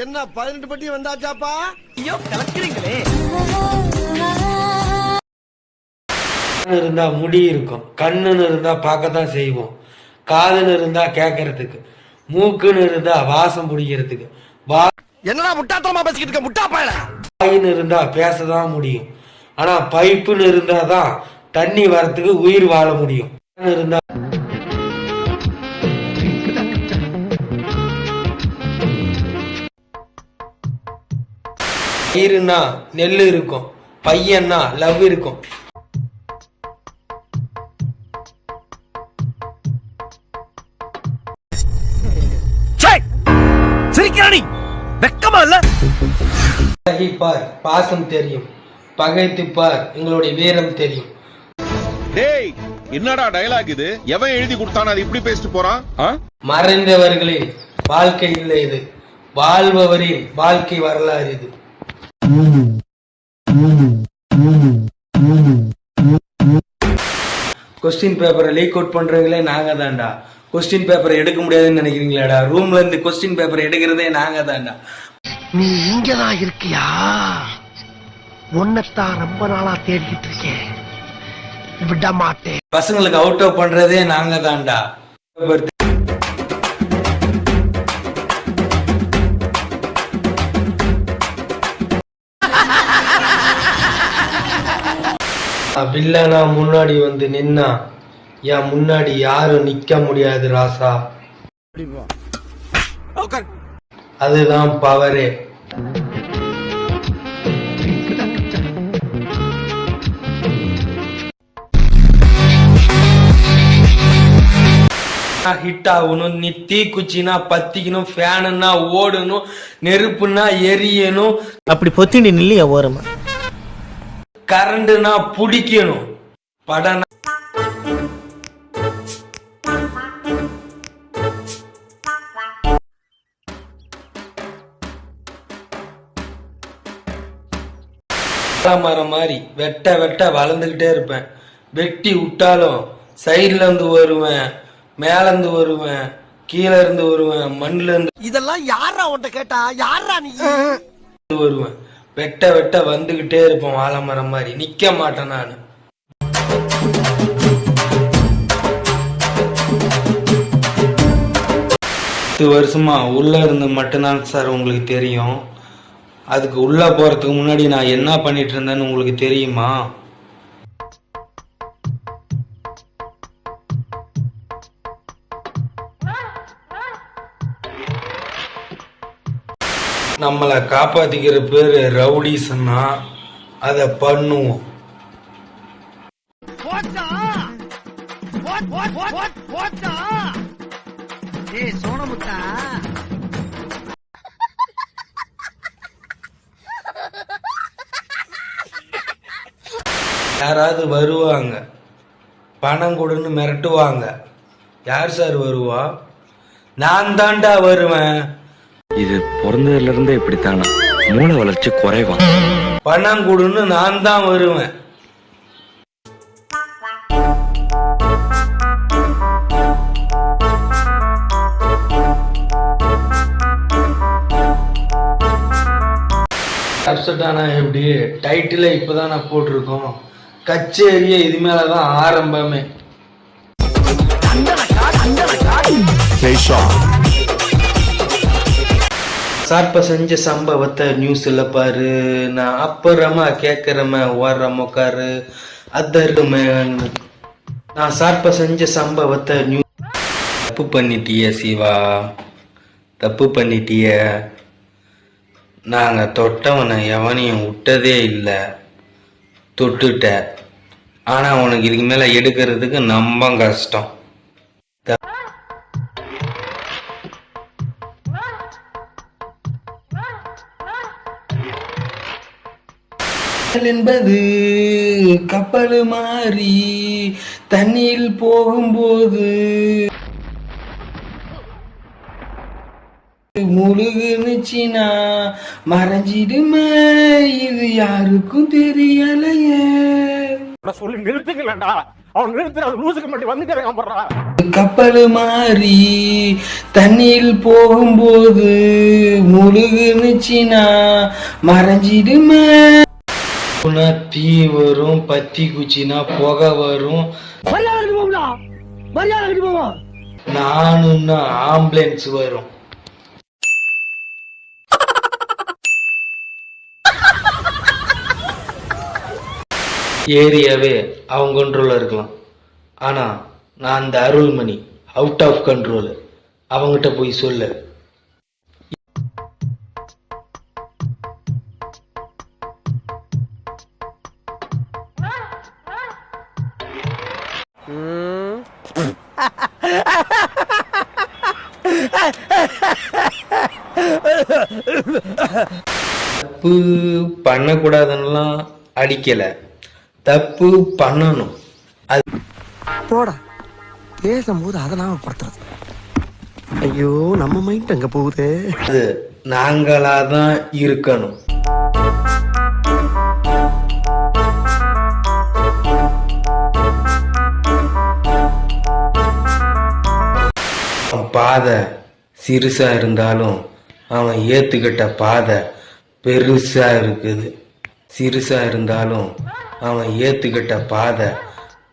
என்ன 18 பட்டி வந்தாச்சாப்பா? ஐயோ கலக்குறீங்களே. இருந்தா முடி இருக்கும், கண்ணுன்னு இருந்தா பார்க்கத்தான் செய்வோம், காதுன்னு இருந்தா கேட்கறதுக்கு, மூக்குன்னு இருந்தா வாசம் பிடிக்கிறதுக்கு, என்னடா முட்டாத்தனமா பேசிக்கிட்டு இருக்க முட்டா பயல. வாயின்னு இருந்தா பேசதான் முடியும். ஆனா பைப்புன்னு இருந்தாதான் தண்ணி வரத்துக்கு உயிர் வாழ முடியும். இருந்தா பயிருன்னா நெல் இருக்கும், பையன்னா லவ் இருக்கும். வெக்கமா இல்ல? பார் பாசம் தெரியும், பகைத்து பார் எங்களுடைய வீரம் தெரியும். டேய் என்னடா டயலாக் இது? எவன் எழுதி கொடுத்தான அது இப்படி பேசிட்டு போறான்? மறைந்தவர்களின் வாழ்க்கை இல்லை இது, வாழ்பவரின் வாழ்க்கை வரலாறு இது. கொஸ்டின் பேப்பரை லீக் அவுட் பண்றவங்களே நாங்க தான்டா. கொஸ்டின் பேப்பரை எடுக்க முடியாதுன்னு நினைக்கிறீங்களாடா? ரூம்ல இருந்து கொஸ்டின் பேப்பரை எடுக்கிறதே நாங்க தான்டா. நீ இங்கதான் இருக்கியா? உன்னைத்தான் ரொம்ப நாளா தேடிக்கிட்டு இருக்கேன், விட மாட்டேன். பசங்களுக்கு அவுட் ஆஃப் பண்றதே நாங்க தான்டா. வில்லனா முன்னாடி வந்து நின்னா என் முன்னாடி யாரும் நிக்க முடியாது ராசா. அதுதான் பவரே. ஹிட் ஆகணும், நீ தீக்குச்சினா பத்திக்கணும், ஃபேனுன்னா ஓடணும், நெருப்புனா எரியணும், அப்படி பொத்திண்டி நில்லையா ஓரமா? கரண்ட்னா புடிக்கணும், படம் மரம் மாதிரி வெட்ட வெட்ட வளர்ந்துகிட்டே இருப்பேன். வெட்டி விட்டாலும் சைட்ல இருந்து வருவேன், மேல இருந்து வருவேன், கீழே இருந்து வருவேன், மண்ணுல இருந்து. இதெல்லாம் யாரா உன்கிட்ட கேட்டா? யாரா நீ? வருவேன், வெட்ட வெட்ட வந்துகிட்டே இருப்பேன். வாழைமரம் மாதிரி நிக்க மாட்டேன் நானு. 10 வருஷமா உள்ள இருந்து மட்டும்தான் சார் உங்களுக்கு தெரியும். அதுக்கு உள்ள போறதுக்கு முன்னாடி நான் என்ன பண்ணிட்டு இருந்தேன்னு உங்களுக்கு தெரியுமா? நம்மளை காப்பாத்திக்கிற பேரு ரவுடிஸ்னா அத பண்ணுவோம். சோனமுத்தா யாராவது வருவாங்க, பணம் கொடுன்னு மிரட்டுவாங்க. யார் சார் வருவா? நான் தான்டா வருவேன். இது பிறந்ததுல இருந்தே இப்படித்தானா? மூளை வளர்ச்சி குறைவா? பணம் கொடுன்னு நான் தான் வருவேன். அப்செட்டானா எப்படி? டைட்டில இப்பதான் நான் போட்டிருக்கோம், கச்சேரியே இது மேலதான் ஆரம்பமே. சார்ப செஞ்ச சம்பவத்தை நியூஸ்ல பாரு, நான் அப்புறமா கேக்குறமே ஓடுறமோ காரு அதருமே. நான் சார்ப செஞ்ச சம்பவத்தை நியூஸ். தப்பு பண்ணிட்டிய சிவா, தப்பு பண்ணிட்டிய. நாங்க தொட்டவனை எவனையும் விட்டதே இல்லை, தொட்டுட்ட. ஆனா உனக்கு இதுக்கு மேல எடுக்கிறதுக்கு ரொம்ப கஷ்டம். என்பது கப்பல் மாறி தண்ணியில் போகும்போது முழுகுனுச்சினா மறைஞ்சிடுமே, இது யாருக்கும் தெரியலையே. சொல்லி நிறுத்துங்களா? கப்பல் மாறி தண்ணியில் போகும்போது முழுகுனுச்சினா மறைஞ்சிடுமே. தீ வரும், பத்தி குச்சினா புகை வரும். நானும்னா ஆம்புலன்ஸ் வரும். ஏரியாவே அவங்க கண்ட்ரோல்ல இருக்கலாம், ஆனா நான் அந்த அருள்மணி அவுட் ஆஃப் கண்ட்ரோல். அவங்கிட்ட போய் சொல்லு. தப்பு பண்ணக்கூடாதுன்னெல்லாம் அடிக்கல, தப்பு பண்ணணும். அது போடா பேசும்போது அதெல்லாம் படுத்துறது. ஐயோ நம்ம மைண்ட் அங்க போகுது. அது நாங்களாதான் இருக்கணும். பாதை சிறுசா இருந்தாலும் அவன் ஏத்துக்கிட்ட பாதை பெருசா இருக்குது. சிறுசா இருந்தாலும் அவன் ஏத்துக்கிட்ட பாதை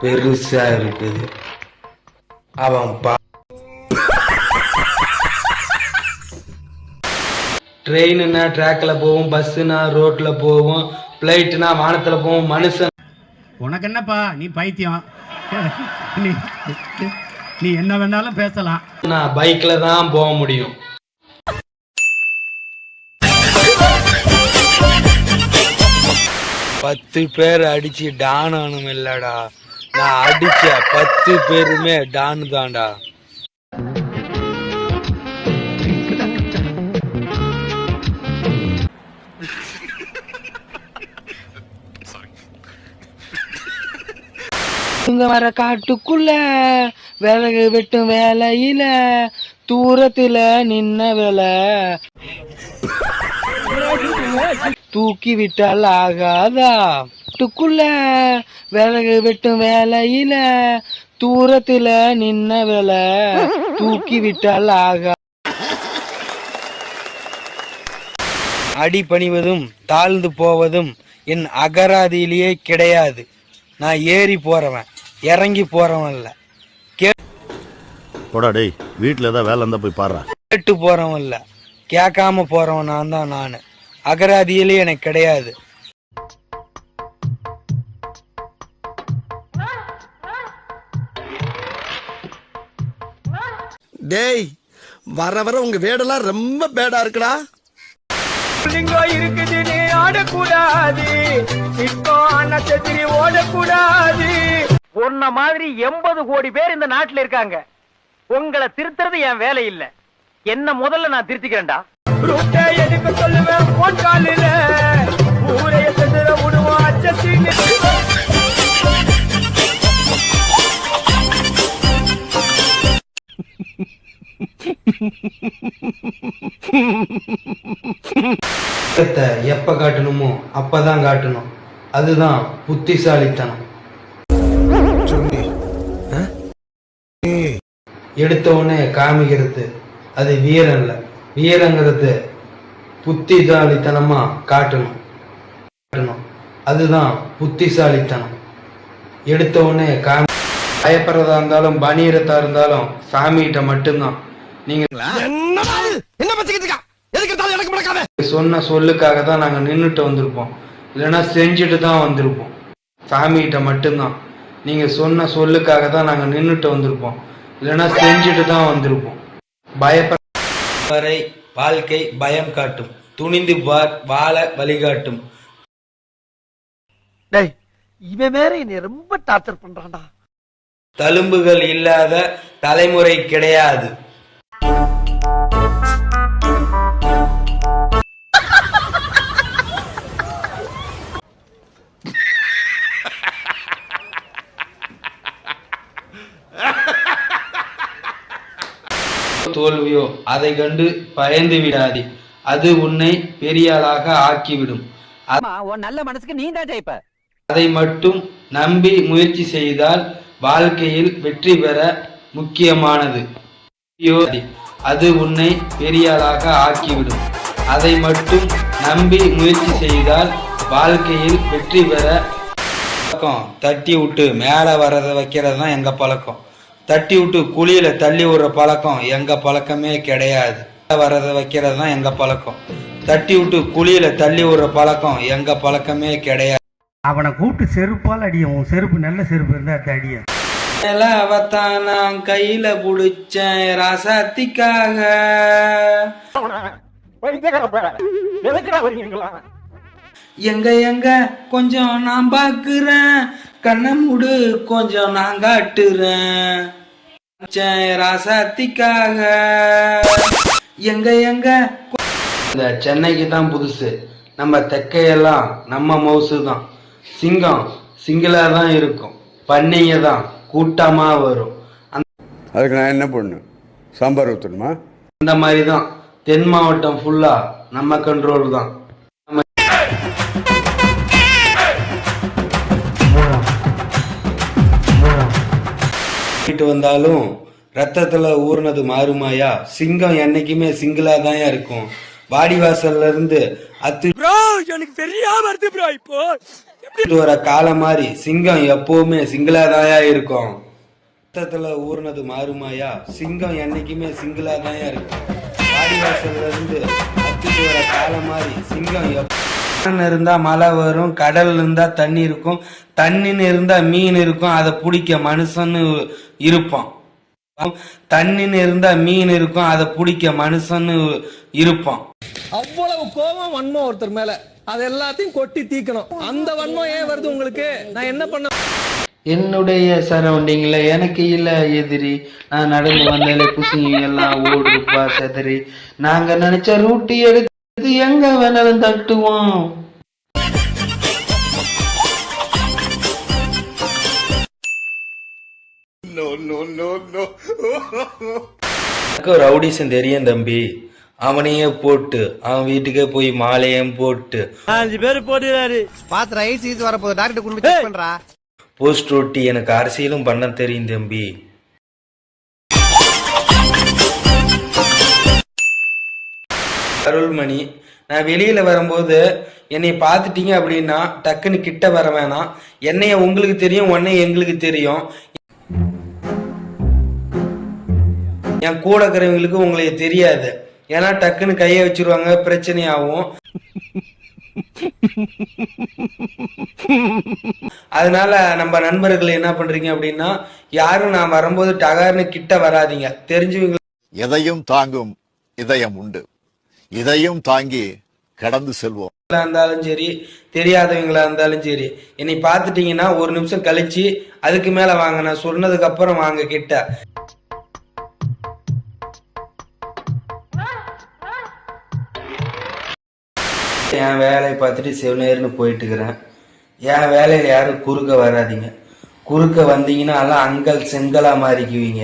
பெருசா இருக்குது. அவன் ட்ரெயின்னா ட்ராக்ல போகும், பஸ்ஸுனா ரோட்ல போகும், பிளைட்னா வானத்துல போகும். மனுஷன் உனக்கு என்னப்பா, நீ பைத்தியம். நீ என்ன வேணாலும் பேசலாம். நான் பைக்ல தான் போக முடியும். பத்து பேர் அடிச்சு டான் ஆனும் இல்லடா, நான் அடிச்ச 10 பேருமே டான் தான்டா. வர காட்டுக்குள்ள விறகு வெட்டும் வேலையில தூரத்துல நின்ன வேலை தூக்கி விட்டால் ஆகாதா. காட்டுக்குள்ள விறகு வெட்டும் வேலையில தூரத்துல நின்ன வேலை தூக்கி விட்டால் ஆகா. அடி பணிவதும் தாழ்ந்து போவதும் என் அகராதியிலேயே கிடையாது. நான் ஏறி போறவன், இறங்கி போறவன் இல்ல. போடா டேய், வீட்டுல ஏதாவது வேலை இருந்தா போய் பாரு. கேட்டு போறவன் இல்ல, கேட்காம போறவன் நான் தான். நானு அகராதியிலே எனக்கு கிடையாது. டேய் வர வர உங்க வேடெல்லாம் ரொம்ப பேடா இருக்குடா. இருக்குது ஆடக்கூடாது, இப்போ நட்சத்திரி ஓடக்கூடாது. உன்ன மாதிரி 80 கோடி பேர் இந்த நாட்டுல இருக்காங்க. உங்களை திருத்துறது என் வேலை இல்ல. என்ன முதல்ல நான் திருத்திக்கிறேன்டா. எடுக்க சொல்லுவேன் போன் காலில ஊரைய செதுற விடுவோம் அச்சத்தின்னு. எப்ப காட்டணுமோ அப்பதான் காட்டணும். அதுதான் புத்திசாலித்தனம். எடுத்தவனே காமிக்கிறது அது வீரம் இல்ல. வீரங்கிறது புத்திசாலித்தனமா காட்டணும். அதுதான் புத்திசாலித்தனம். எடுத்தவனே பயப்படுறதா இருந்தாலும் பனியரத்தா இருந்தாலும் சாமிகிட்ட மட்டும்தான். நீங்க என்ன பச்சிக்கிட்டு இருக்கா? எதுக்கு இருந்தாலும் எனக்கு முடக்காத. சொன்ன சொல்லுக்காக தான் நாங்க நின்னுட்டு வந்திருப்போம், இல்லைன்னா செஞ்சுட்டு தான் வந்திருப்போம். சாமிகிட்ட மட்டும்தான். நீங்க சொன்ன சொல்லுக்காக தான் நாங்க நின்னுட்டு வந்திருப்போம், இல்லைன்னா செஞ்சுட்டு தான் வந்திருப்போம். பயப்பட வாழ்க்கை பயம் காட்டும், துணிந்து வாழ வழிகாட்டும். டேய் இவன் வேற என்னை ரொம்ப டார்ச்சர் பண்றான்டா. தழும்புகள் இல்லாத தலைமுறை கிடையாது. தோல்வியோ அதை கண்டு பயந்து விடாதே. அது உன்னை பெரியாளாக ஆக்கிவிடும். நல்ல மனசுக்கு நீ தான் ஜெயிப்ப. அதை மட்டும் நம்பி முயற்சி செய்தால் வாழ்க்கையில் வெற்றி பெற முக்கியமானது. அது உன்னை பெரியாளாக ஆக்கிவிடும். அதை மட்டும் நம்பி முயற்சி செய்தால் வாழ்க்கையில் வெற்றி பெற. தட்டி விட்டு மேலே வரதை வைக்கிறது தான் எங்க பழக்கம். தட்டி விட்டு குழியில தள்ளி விடுற பழக்கம் எங்க பழக்கமே கிடையாது. வரதை வைக்கிறது தான் எங்க பழக்கம். தட்டி விட்டு குழியில தள்ளி விடுற பழக்கம் எங்க பழக்கமே கிடையாது. அவனை கூப்பிட்டு செருப்பால் அடியும். உன் செருப்பு நல்ல செருப்பு இருந்தா அடிய. அவத்தான் நான் கையில புடிச்சேன் ராசாத்திக்காக. எங்க எங்க கொஞ்சம் நான் பாக்குறேன், கண்ணை மூடு கொஞ்சம் நான் காட்டுறேன் ராசாத்திக்காக. எங்க எங்க இந்த சென்னைக்கு தான் புதுசு. நம்ம தெற்கையெல்லாம் நம்ம மவுசு தான். சிங்கம் சிங்கிளா தான் இருக்கும், பண்ணைங்க தான் கூட்டமா வரும். அதுக்கு நான் என்ன பண்ணு, சாம்பார் ஊற்றணுமா? அந்த மாதிரி தான் தென் மாவட்டம் ஃபுல்லா நம்ம கண்ட்ரோல் தான். வந்தாலும் ரத்தத்துல ஊர்னது மாறுமாயா. சிங்கம் என்னைக்குமே சிங்கிளா தான் இருக்கும். வாடிவாசல்ல இருந்து எனக்கு தெரியாம வர காலம் மாதிரி சிங்கம் எப்பவுமே சிங்கிளா தான் இருக்கும். ரத்தத்துல ஊர்னது மாறுமாயா. சிங்கம் என்னைக்குமே சிங்கிளா தான் இருக்கும். வாடிவாசல்ல இருந்து அத்துட்டு வர காலம் மாதிரி சிங்கம் இருந்தா மழை வரும், கடல்ல இருந்தா தண்ணி இருக்கும், தண்ணின்னு இருந்தா மீன் இருக்கும், அதை பிடிக்க மனுஷன்னு இருப்பான். தண்ணின்னு இருந்தா மீன் இருக்கும், அதை பிடிக்க மனுஷன்னு இருப்பான். அவ்வளவு கோபம் வன்மம் ஒருத்தர் மேல, அது எல்லாத்தையும் கொட்டி தீக்கணும். அந்த வன்மம் ஏன் வருது உங்களுக்கு? நான் என்ன பண்ண? என்னுடைய சரௌண்டிங்ல எனக்கு இல்ல எதிரி. நான் நடந்து வந்தாலே குசிங்க எல்லாம் ஓடுப்பா செதறி. நாங்க நினைச்ச ரூட்டி எடுத்து எங்க வேணாலும் தட்டுவோம். ரவுடிசன் தெரியும் தம்பி. அவனையே போட்டு அவன் வீட்டுக்கே போய் மாலையும் போட்டு 5 பேர் போட்டுறாரு. பாத்து ஐஸ் ஈஸ் வரப்போது, டாக்டர் கொண்டு போய் செக் பண்றா. போஸ்ட் ரொட்டி எனக்கு அரசியலும் பண்ண தெரியும் தம்பி. அருள்மணி, நான் வெளியில வரும்போது என்னை பார்த்துட்டீங்க அப்படின்னா டக்குன்னு கிட்ட வர வேணாம். என்னைய உங்களுக்கு தெரியும், உன்னைய எங்களுக்கு தெரியும். என் கூட இருக்கிறவங்களுக்கு உங்களுக்கு தெரியாது. ஏன்னா டக்குன்னு கையை வச்சிருவாங்க, பிரச்சனையாகும். அதனால நம்ம நண்பர்கள் என்ன பண்றீங்க அப்படின்னா, யாரும் நான் வரும்போது டகார்னு கிட்ட வராதீங்க. தெரிஞ்சவங்க. எதையும் தாங்கும் இதயம் உண்டு, இதையும் தாங்கி கடந்து செல்வோம். இருந்தாலும் சரி, தெரியாதவங்களா இருந்தாலும் சரி, என்னை பார்த்துட்டீங்கன்னா 1 நிமிஷம் கழிச்சு அதுக்கு மேல வாங்க. நான் சொன்னதுக்கு அப்புறம் வாங்க கிட்ட. என் வேலையை பார்த்துட்டு செவனேர்னு போயிட்டு இருக்கிறேன். என் வேலையில யாரும் குறுக்க வராதிங்க. குறுக்க வந்தீங்கன்னா எல்லாம் அங்கல் செங்கலா மாறிக்குவீங்க.